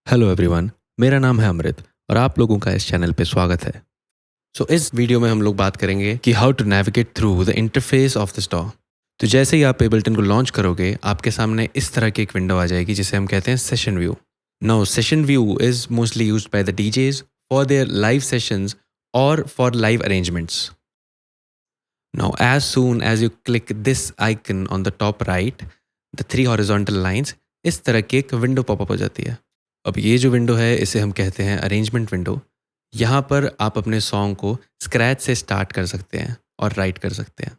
Hello everyone, मेरा नाम है अमृत और आप लोगों का इस चैनल पे स्वागत है। इस वीडियो में हम लोग बात करेंगे कि how to navigate through the interface of the store. तो जैसे ही आप एबल्टन को लॉन्च करोगे, आपके सामने इस तरह की एक विंडो आ जाएगी जिसे हम कहते हैं session view. Now session view is mostly used by the DJs for their live sessions और for live arrangements. Now, as soon as you click this icon on the top right, the three horizontal lines, इस तरह की एक window popup हो जाती है। अब ये जो विंडो है इसे हम कहते हैं अरेंजमेंट विंडो। यहाँ पर आप अपने सॉन्ग को स्क्रैच से स्टार्ट कर सकते हैं और राइट कर सकते हैं।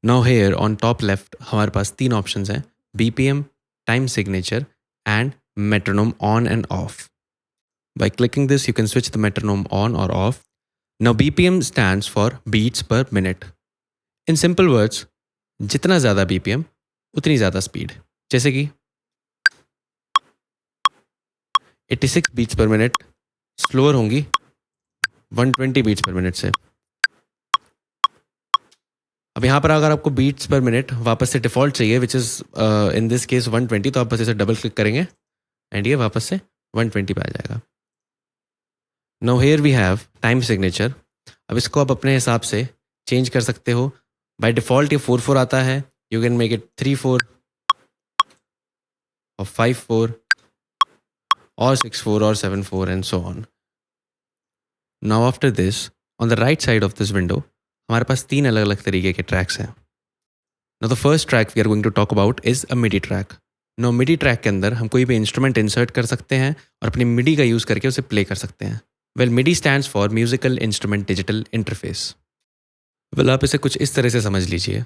Now here on top left हमारे पास तीन ऑप्शंस हैं: BPM, time signature and metronome on end of. By clicking this, you can switch the metronome on or off. Now, BPM stands for beats per minute. In simple words, जितना ज़्यादा BPM उतनी ज़्यादा speed. जैसे कि 86 beats पर minute slower होंगी 120 beats पर minute से। अब यहाँ पर अगर आपको बीट्स पर मिनट वापस से डिफ़ॉल्ट चाहिए, which is in this case 120, तो आप बस इसे डबल क्लिक करेंगे एंड ये वापस से 120 पे आ जाएगा। Now here we have time signature. अब इसको आप अपने हिसाब से चेंज कर सकते हो। बाय डिफ़ॉल्ट ये 4/4 आता है, यू कैन मेक इट 3/4 और 5/4 or 6/4 or 7/4 and so on. Now after this, on the right side of this window, हमारे पास तीन अलग अलग तरीके के ट्रैक्स हैं। Now the first track we are going to talk about is a MIDI track. Now MIDI track के अंदर हम कोई भी इंस्ट्रूमेंट इंसर्ट कर सकते हैं और अपनी MIDI का यूज़ करके उसे प्ले कर सकते हैं। Well, MIDI stands for Musical Instrument Digital Interface. Well, आप इसे कुछ इस तरह से समझ लीजिए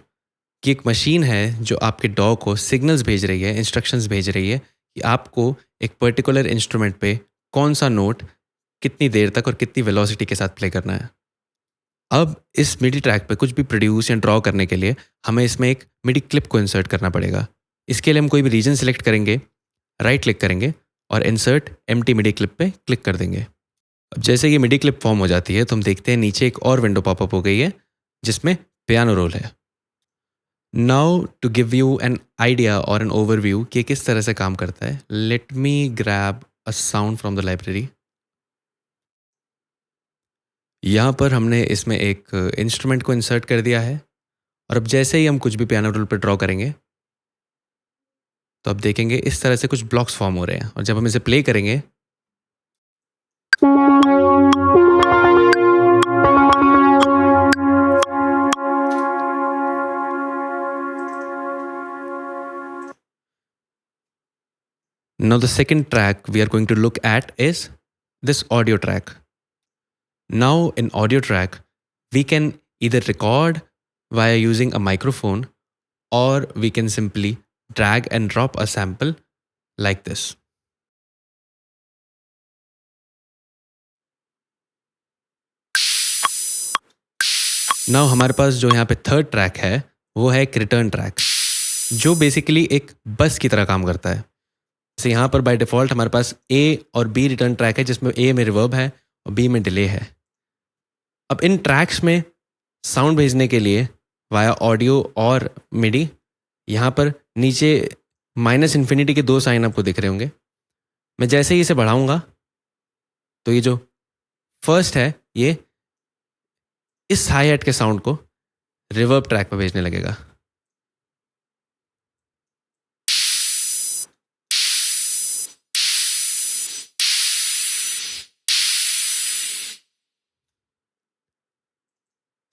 कि एक मशीन है जो आपके डॉग को सिग्नल्स भेज रही है, इंस्ट्रक्शंस भेज रही है कि आपको एक पर्टिकुलर इंस्ट्रूमेंट पे कौन सा नोट कितनी देर तक और कितनी वेलोसिटी के साथ प्ले करना है। अब इस मिडी ट्रैक पे कुछ भी प्रोड्यूस या ड्रॉ करने के लिए हमें इसमें एक मिडी क्लिप को इंसर्ट करना पड़ेगा। इसके लिए हम कोई भी रीजन सेलेक्ट करेंगे, राइट क्लिक करेंगे और इंसर्ट एम्प्टी मिडी क्लिप पे क्लिक कर देंगे। अब जैसे ये मिडी क्लिप फॉर्म हो जाती है तो हम देखते हैं नीचे एक और विंडो पॉपअप हो गई है जिसमें पियानो रोल है। Now to give you an idea और एन ओवरव्यू कि किस तरह से काम करता है, let me grab a sound from the library. यहाँ पर हमने इसमें एक इंस्ट्रूमेंट को इंसर्ट कर दिया है और अब जैसे ही हम कुछ भी पियानो रोल पर ड्रॉ करेंगे तो अब देखेंगे इस तरह से कुछ ब्लॉक्स फॉर्म हो रहे हैं और जब हम इसे प्ले करेंगे now the second track we are going to look at is this audio track. Now in audio track we can either record via using a microphone or we can simply drag and drop a sample like this. Now हमारे पास जो यहाँ पे third track है वो है एक return track जो basically एक बस की तरह काम करता है। जैसे यहाँ पर बाय डिफ़ॉल्ट हमारे पास A और B रिटर्न ट्रैक है जिसमें A में रिवर्ब है और B में डिले है। अब इन ट्रैक्स में साउंड भेजने के लिए वाया ऑडियो और मिडी यहाँ पर नीचे -इन्फिनिटी के दो साइन आपको दिख रहे होंगे। मैं जैसे ही इसे बढ़ाऊंगा तो ये जो फर्स्ट है ये इस हाई हैट के साउंड को रिवर्ब ट्रैक पर भेजने लगेगा।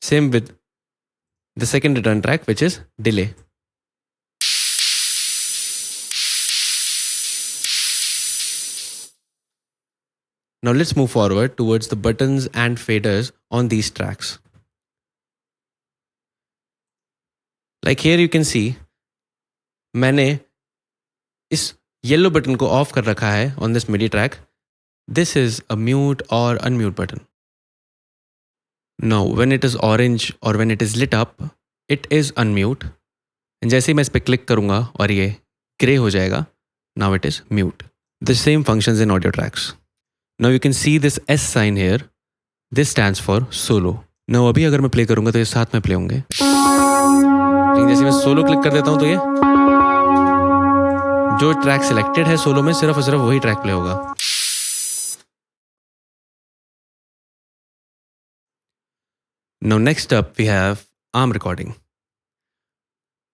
Same with the second return track, which is delay. Now let's move forward towards the buttons and faders on these tracks. Like here you can see, मैंने इस yellow button को of कर रखा है on this MIDI track. This is a mute or unmute button. Now when it is orange or when it is lit up, it is unmute. जैसे ही मैं इस पर क्लिक करूँगा और ये ग्रे हो जाएगा, now it is mute. The same functions in audio tracks. Now you can see this S sign here. This stands for solo. Now अभी अगर मैं प्ले करूँगा तो ये साथ में प्ले होंगे, लेकिन जैसे मैं सोलो क्लिक कर देता हूँ तो ये जो ट्रैक सिलेक्टेड है सोलो में सिर्फ और सिर्फ वही ट्रैक प्ले होगा। Now next up we have arm recording.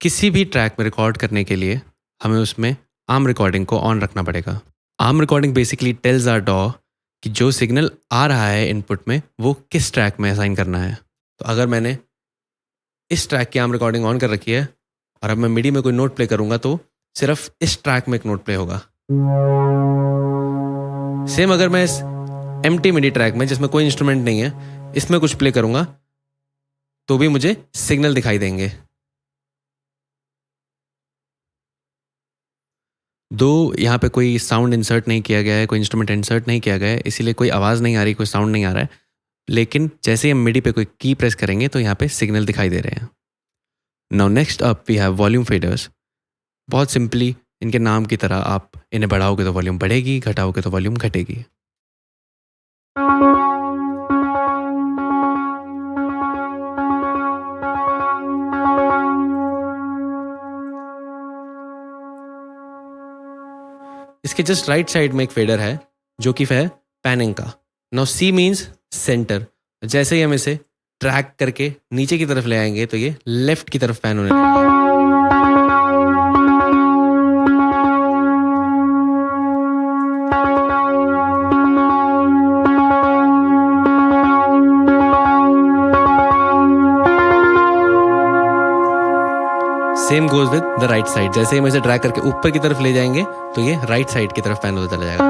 किसी भी ट्रैक में रिकॉर्ड करने के लिए हमें उसमें आर्म रिकॉर्डिंग को ऑन रखना पड़ेगा। Arm recording basically tells our डॉ कि जो सिग्नल आ रहा है इनपुट में वो किस ट्रैक में असाइन करना है। तो अगर मैंने इस ट्रैक की आर्म रिकॉर्डिंग ऑन कर रखी है और अब मैं मिडी में कोई नोट प्ले करूंगा तो सिर्फ इस ट्रैक में एक नोट प्ले होगा। सेम अगर मैं इस एम्प्टी मिडी ट्रैक में जिसमें कोई इंस्ट्रूमेंट नहीं है इसमें कुछ प्ले करूंगा तो भी मुझे सिग्नल दिखाई देंगे। दो यहाँ पे कोई साउंड इंसर्ट नहीं किया गया है, कोई इंस्ट्रूमेंट इंसर्ट नहीं किया गया है, इसीलिए कोई आवाज़ नहीं आ रही, कोई साउंड नहीं आ रहा है, लेकिन जैसे ही हम मिडी पे कोई की प्रेस करेंगे तो यहाँ पे सिग्नल दिखाई दे रहे हैं। Now next up we have volume faders. बहुत सिंपली इनके नाम की तरह आप इन्हें बढ़ाओगे तो वॉल्यूम बढ़ेगी, घटाओगे तो वॉल्यूम घटेगी। इसके जस्ट राइट साइड में एक फेडर है जो कि है पैनिंग का। Now C means centre. जैसे ही हम इसे ट्रैक करके नीचे की तरफ ले आएंगे तो ये लेफ्ट की तरफ पैन होने लगेगा। Same goes with the right side. जैसे ही हम इसे ड्रैग करके ऊपर की तरफ ले जाएंगे तो ये राइट साइड की तरफ पैन होता चला जाएगा।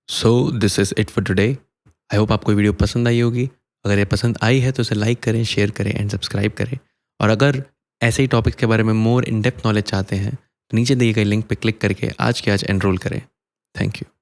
So this is it for today. I hope आपको वीडियो पसंद आई होगी। अगर ये पसंद आई है तो इसे लाइक करें, शेयर करें एंड सब्सक्राइब करें। और अगर ऐसे ही टॉपिक्स के बारे में मोर इन डेप्थ नॉलेज चाहते हैं तो नीचे दिए गए लिंक पे क्लिक करके आज के आज एनरोल करें। Thank you.